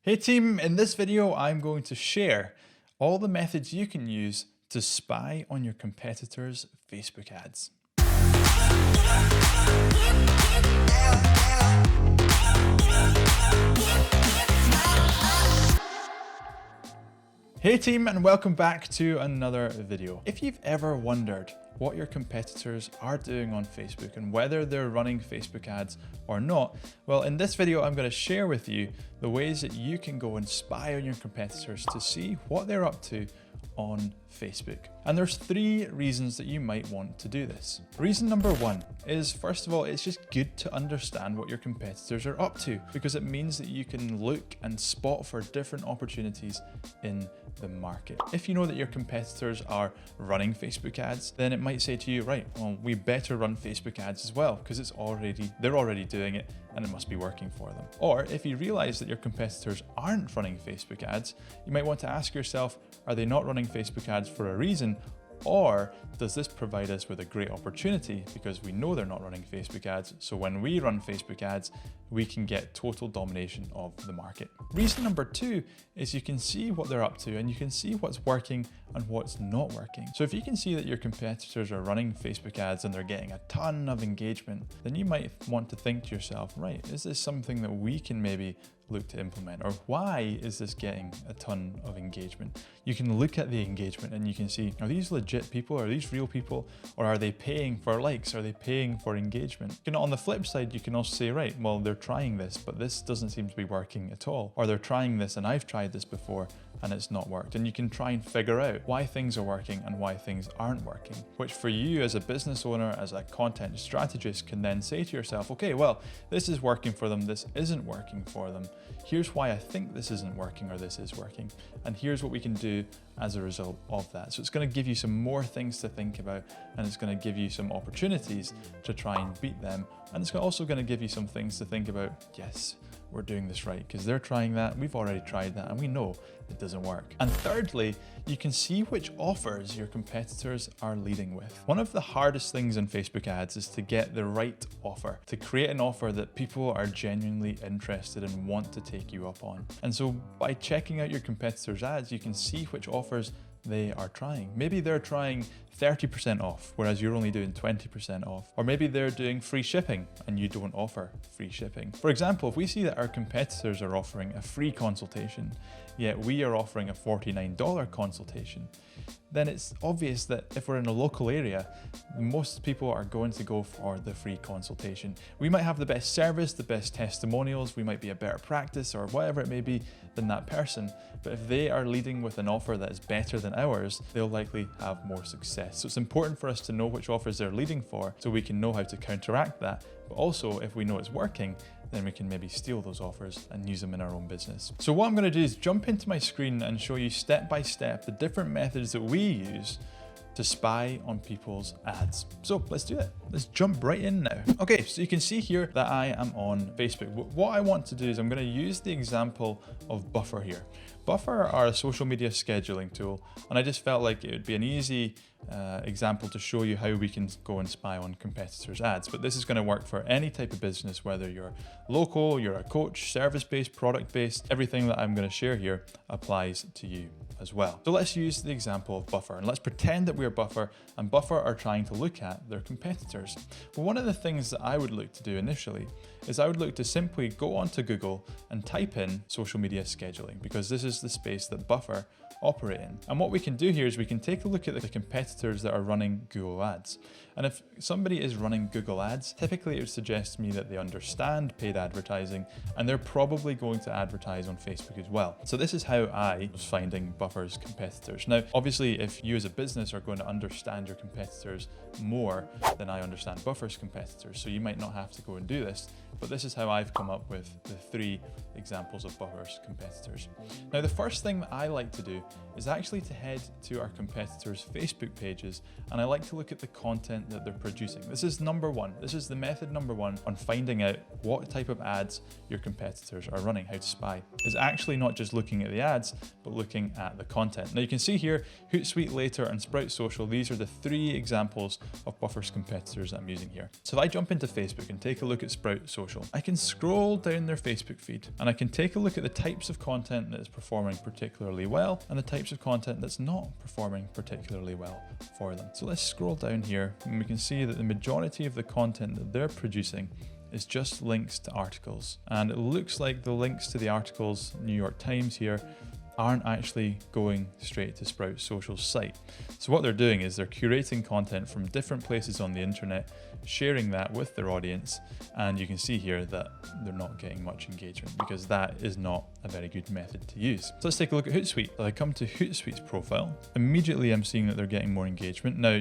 Hey team, in this video I'm going to share all the methods you can use to spy on your competitors' Facebook ads. Hey team, and welcome back to another video. If you've ever wondered what your competitors are doing on Facebook and whether they're running Facebook ads or not, well, in this video I'm going to share with you the ways that you can go and spy on your competitors to see what they're up to on Facebook. And there's three reasons that you might want to do this. Reason number one is, first of all, it's just good to understand what your competitors are up to, because it means that you can look and spot for different opportunities in the market. If you know that your competitors are running Facebook ads, then it might say to you, right, well, we better run Facebook ads as well, because they're already doing it and it must be working for them. Or if you realize that your competitors aren't running Facebook ads, you might want to ask yourself, are they not running Facebook ads for a reason? Or does this provide us with a great opportunity because we know they're not running Facebook ads, so when we run Facebook ads, we can get total domination of the market. Reason number two is you can see what they're up to and you can see what's working and what's not working. So if you can see that your competitors are running Facebook ads and they're getting a ton of engagement, then you might want to think to yourself, right, is this something that we can maybe look to implement? Or why is this getting a ton of engagement? You can look at the engagement and you can see, are these legit people? Are these real people? Or are they paying for likes? Are they paying for engagement? You know, on the flip side, you can also say, right, well, they're trying this, but this doesn't seem to be working at all. Or they're trying this and I've tried this before and it's not worked. And you can try and figure out why things are working and why things aren't working, which for you as a business owner, as a content strategist, can then say to yourself, okay, well, this is working for them, this isn't working for them. Here's why I think this isn't working or this is working. And here's what we can do as a result of that. So it's going to give you some more things to think about, and it's going to give you some opportunities to try and beat them. And it's also going to give you some things to think about, yes, we're doing this right because they're trying that, we've already tried that, and we know it doesn't work. And thirdly, you can see which offers your competitors are leading with. One of the hardest things in Facebook ads is to get the right offer, to create an offer that people are genuinely interested and want to take you up on. And so by checking out your competitors' ads, you can see which offers they are trying. Maybe they're trying 30% off, whereas you're only doing 20% off. Or maybe they're doing free shipping and you don't offer free shipping. For example, if we see that our competitors are offering a free consultation, yet we are offering a $49 consultation, then it's obvious that if we're in a local area, most people are going to go for the free consultation. We might have the best service, the best testimonials, we might be a better practice or whatever it may be than that person. But if they are leading with an offer that is better than ours, they'll likely have more success. So it's important for us to know which offers they're leading for so we can know how to counteract that. But also, if we know it's working, then we can maybe steal those offers and use them in our own business. So what I'm going to do is jump into my screen and show you step by step the different methods that we use to spy on people's ads. So let's do it. Let's jump right in now. Okay, so you can see here that I am on Facebook. What I want to do is I'm going to use the example of Buffer here. Buffer are a social media scheduling tool, and I just felt like it would be an easy example to show you how we can go and spy on competitors' ads. But this is going to work for any type of business, whether you're local, you're a coach, service-based, product-based, everything that I'm going to share here applies to you as well. So let's use the example of Buffer, and let's pretend that we're Buffer and Buffer are trying to look at their competitors. Well, one of the things that I would look to do initially is I would look to simply go onto Google and type in social media scheduling, because this is the space that Buffer operate in. And what we can do here is we can take a look at the competitors that are running Google Ads. And if somebody is running Google Ads, typically it would suggest to me that they understand paid advertising and they're probably going to advertise on Facebook as well. So this is how I was finding Buffer's competitors. Now, obviously, if you as a business are going to understand your competitors more than I understand Buffer's competitors, so you might not have to go and do this, but this is how I've come up with the three examples of Buffer's competitors. Now, the first thing that I like to do is actually to head to our competitors' Facebook pages, and I like to look at the content that they're producing. This is number one. This is the method number one on finding out what type of ads your competitors are running, how to spy. It's actually not just looking at the ads, but looking at the content. Now you can see here, Hootsuite, Later, and Sprout Social Social, these are the 3 examples of Buffer's competitors that I'm using here. So if I jump into Facebook and take a look at Sprout Social, I can scroll down their Facebook feed and I can take a look at the types of content that is performing particularly well and the types of content that's not performing particularly well for them. So let's scroll down here and we can see that the majority of the content that they're producing is just links to articles. And it looks like the links to the articles, New York Times here, aren't actually going straight to Sprout Social's site. So what they're doing is they're curating content from different places on the internet, sharing that with their audience, and you can see here that they're not getting much engagement because that is not a very good method to use. So let's take a look at Hootsuite. So I come to Hootsuite's profile. Immediately I'm seeing that they're getting more engagement. Now,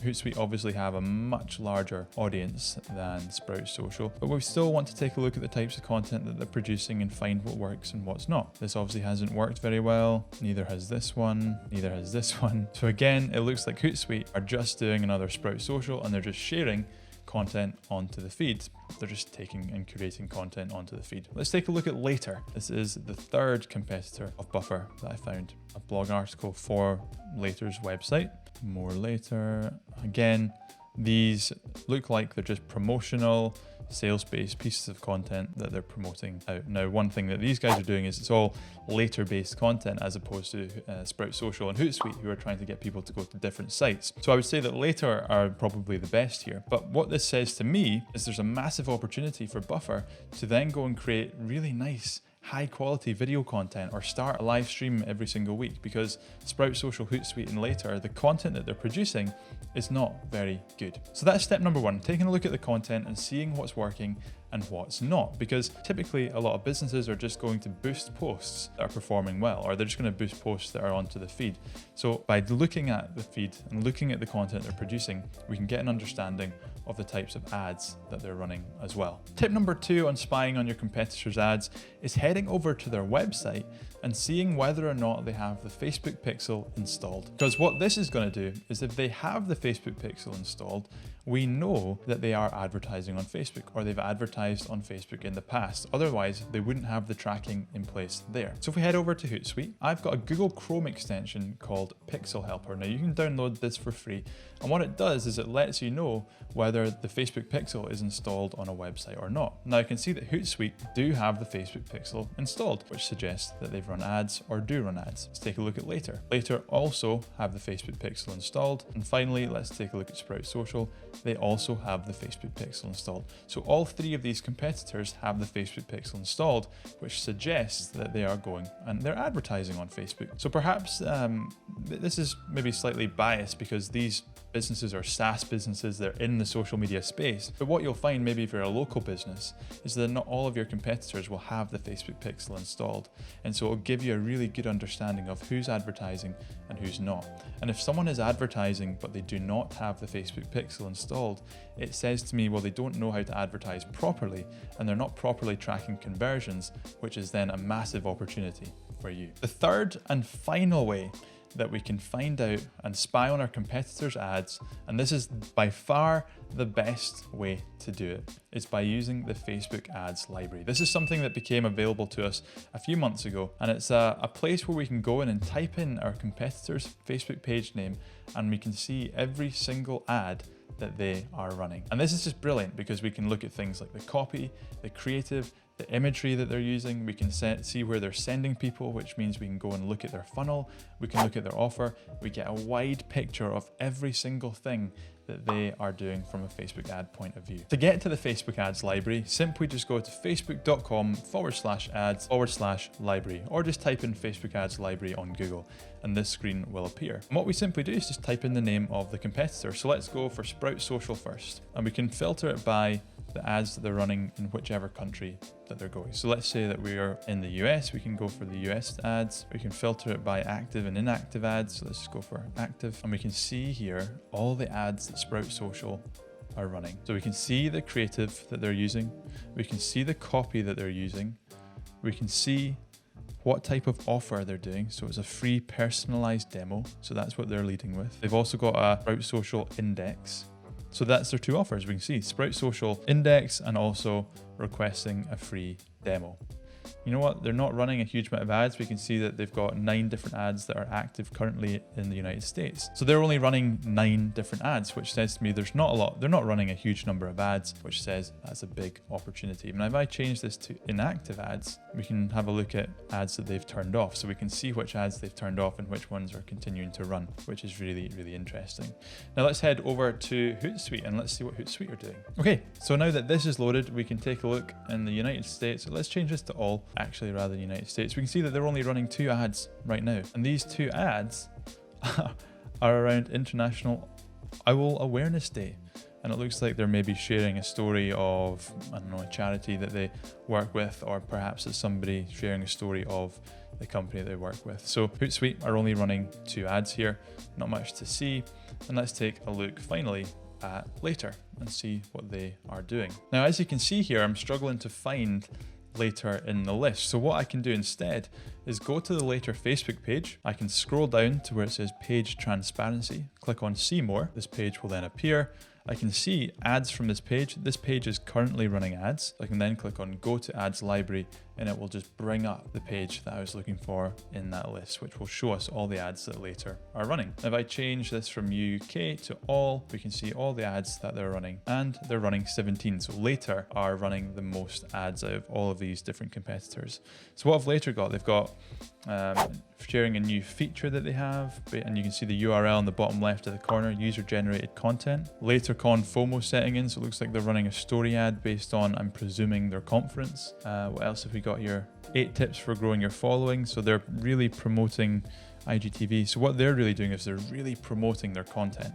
Hootsuite obviously have a much larger audience than Sprout Social, but we still want to take a look at the types of content that they're producing and find what works and what's not. This obviously hasn't worked very well. Neither has this one, neither has this one. So again, it looks like Hootsuite are just doing another Sprout Social and they're just sharing content onto the feed. They're just taking and curating content onto the feed. Let's take a look at Later. This is the 3rd competitor of Buffer that I found. A blog article for Later's website. More Later. Again, these look like they're just promotional, sales-based pieces of content that they're promoting out. Now, one thing that these guys are doing is it's all Later-based content as opposed to Sprout Social and Hootsuite, who are trying to get people to go to different sites. So I would say that Later are probably the best here. But what this says to me is there's a massive opportunity for Buffer to then go and create really nice, high quality video content or start a live stream every single week, because Sprout Social, Hootsuite and Later, the content that they're producing is not very good. So that's step number 1, taking a look at the content and seeing what's working and what's not, because typically a lot of businesses are just going to boost posts that are performing well, or they're just going to boost posts that are onto the feed. So by looking at the feed and looking at the content they're producing, we can get an understanding of the types of ads that they're running as well. Tip number 2 on spying on your competitors' ads is heading over to their website and seeing whether or not they have the Facebook Pixel installed. Because what this is going to do is if they have the Facebook Pixel installed, we know that they are advertising on Facebook, or they've advertised on Facebook in the past. Otherwise, they wouldn't have the tracking in place there. So if we head over to Hootsuite, I've got a Google Chrome extension called Pixel Helper. Now you can download this for free. And what it does is it lets you know whether the Facebook Pixel is installed on a website or not. Now I can see that Hootsuite do have the Facebook Pixel installed, which suggests that they've run ads or do run ads. Let's take a look at Later. Later also have the Facebook Pixel installed. And finally, let's take a look at Sprout Social. They also have the Facebook Pixel installed. So all 3 of these competitors have the Facebook Pixel installed, which suggests that they are going and they're advertising on Facebook. So perhaps this is maybe slightly biased because these businesses are SaaS businesses, they're in the social media space. But what you'll find maybe if you're a local business is that not all of your competitors will have the Facebook Pixel installed. And so it'll give you a really good understanding of who's advertising and who's not. And if someone is advertising but they do not have the Facebook Pixel installed, it says to me, well, they don't know how to advertise properly and they're not properly tracking conversions, which is then a massive opportunity for you. The 3rd and final way that we can find out and spy on our competitors' ads, and this is by far the best way to do it, is by using the Facebook ads library. This is something that became available to us a few months ago, and it's a place where we can go in and type in our competitor's Facebook page name and we can see every single ad that they are running. And this is just brilliant because we can look at things like the copy, the creative, the imagery that they're using. We can see where they're sending people, which means we can go and look at their funnel. We can look at their offer. We get a wide picture of every single thing that they are doing from a Facebook ad point of view. To get to the Facebook ads library, simply just go to facebook.com/ads/library, or just type in Facebook ads library on Google and this screen will appear. And what we simply do is just type in the name of the competitor. So let's go for Sprout Social first, and we can filter it by the ads that they're running in whichever country that they're going. So let's say that we are in the US, we can go for the US ads. We can filter it by active and inactive ads. So let's just go for active, and we can see here all the ads that Sprout Social are running. So we can see the creative that they're using. We can see the copy that they're using. We can see what type of offer they're doing. So it's a free personalized demo. So that's what they're leading with. They've also got a Sprout Social index. So that's their 2 offers. We can see Sprout Social index and also requesting a free demo. you know what, they're not running a huge amount of ads. We can see that they've got 9 different ads that are active currently in the United States. So they're only running 9 different ads, which says to me there's not a lot, they're not running a huge number of ads, which says that's a big opportunity. And if I change this to inactive ads, we can have a look at ads that they've turned off. So we can see which ads they've turned off and which ones are continuing to run, which is really, really interesting. Now let's head over to Hootsuite and let's see what Hootsuite are doing. Okay, so now that this is loaded, we can take a look in the United States. So let's change this to all, actually, rather than United States. We can see that they're only running 2 ads right now. And these 2 ads are around International Owl Awareness Day. And it looks like they're maybe sharing a story of, I don't know, a charity that they work with, or perhaps it's somebody sharing a story of the company they work with. So Hootsuite are only running 2 ads here, not much to see. And let's take a look finally at Later and see what they are doing. Now, as you can see here, I'm struggling to find Later in the list. So what I can do instead is go to the Later Facebook page. I can scroll down to where it says Page Transparency, click on See More. This page will then appear. I can see ads from this page. This page is currently running ads. I can then click on Go to Ads Library and it will just bring up the page that I was looking for in that list, which will show us all the ads that Later are running. If I change this from UK to all, we can see all the ads that they're running, and they're running 17. So Later are running the most ads out of all of these different competitors. So what have Later got? They've got sharing a new feature that they have, and you can see the URL in the bottom left of the corner, user generated content. LaterCon FOMO setting in, so it looks like they're running a story ad based on, I'm presuming, their conference. What else have we got here? 8 tips for growing your following. So they're really promoting IGTV. So what they're really doing is they're really promoting their content,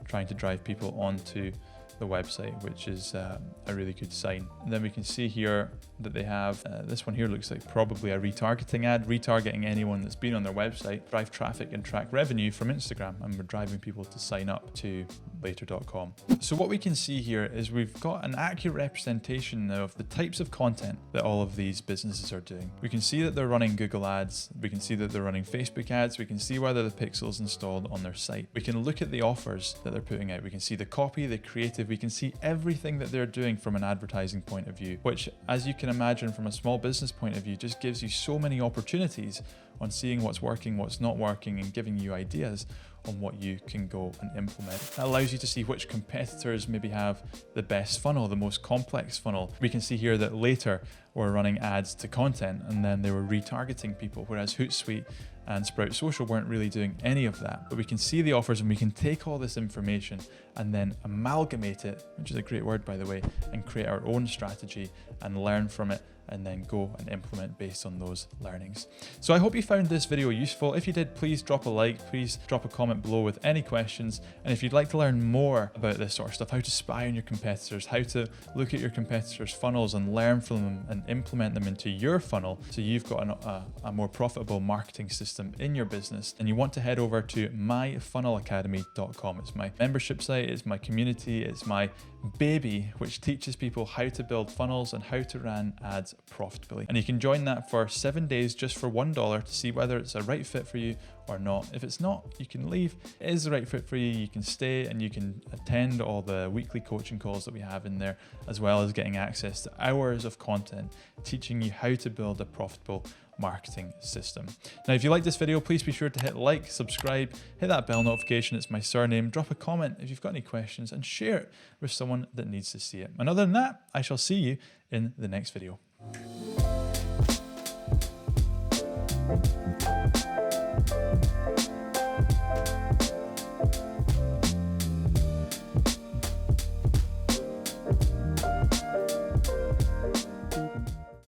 trying to drive people onto the website, which is a really good sign. And then we can see here that they have, this one here looks like probably a retargeting ad, retargeting anyone that's been on their website, drive traffic and track revenue from Instagram, and we're driving people to sign up to Later.com. So what we can see here is we've got an accurate representation now of the types of content that all of these businesses are doing. We can see that they're running Google ads, we can see that they're running Facebook ads, we can see whether the pixel's installed on their site. We can look at the offers that they're putting out, we can see the copy, the creative, we can see everything that they're doing from an advertising point of view, which, as you can imagine, from a small business point of view, just gives you so many opportunities on seeing what's working, what's not working, and giving you ideas on what you can go and implement. That allows you to see which competitors maybe have the best funnel, the most complex funnel. We can see here that Later were running ads to content and then they were retargeting people, whereas Hootsuite and Sprout Social weren't really doing any of that. But we can see the offers and we can take all this information and then amalgamate it, which is a great word by the way, and create our own strategy and learn from it, and then go and implement based on those learnings. So I hope you found this video useful. If you did, please drop a like, please drop a comment below with any questions. And if you'd like to learn more about this sort of stuff, how to spy on your competitors, how to look at your competitors' funnels and learn from them and implement them into your funnel so you've got a more profitable marketing system in your business, and you want to head over to myfunnelacademy.com. It's my membership site, it's my community, it's my baby, which teaches people how to build funnels and how to run ads profitably. And you can join that for 7 days just for $1 to see whether it's a right fit for you or not. If it's not, you can leave. It is the right fit for you, you can stay and you can attend all the weekly coaching calls that we have in there, as well as getting access to hours of content teaching you how to build a profitable marketing system. Now, if you like this video, please be sure to hit like, subscribe, hit that bell notification. It's my surname. Drop a comment if you've got any questions and share it with someone that needs to see it. And other than that, I shall see you in the next video.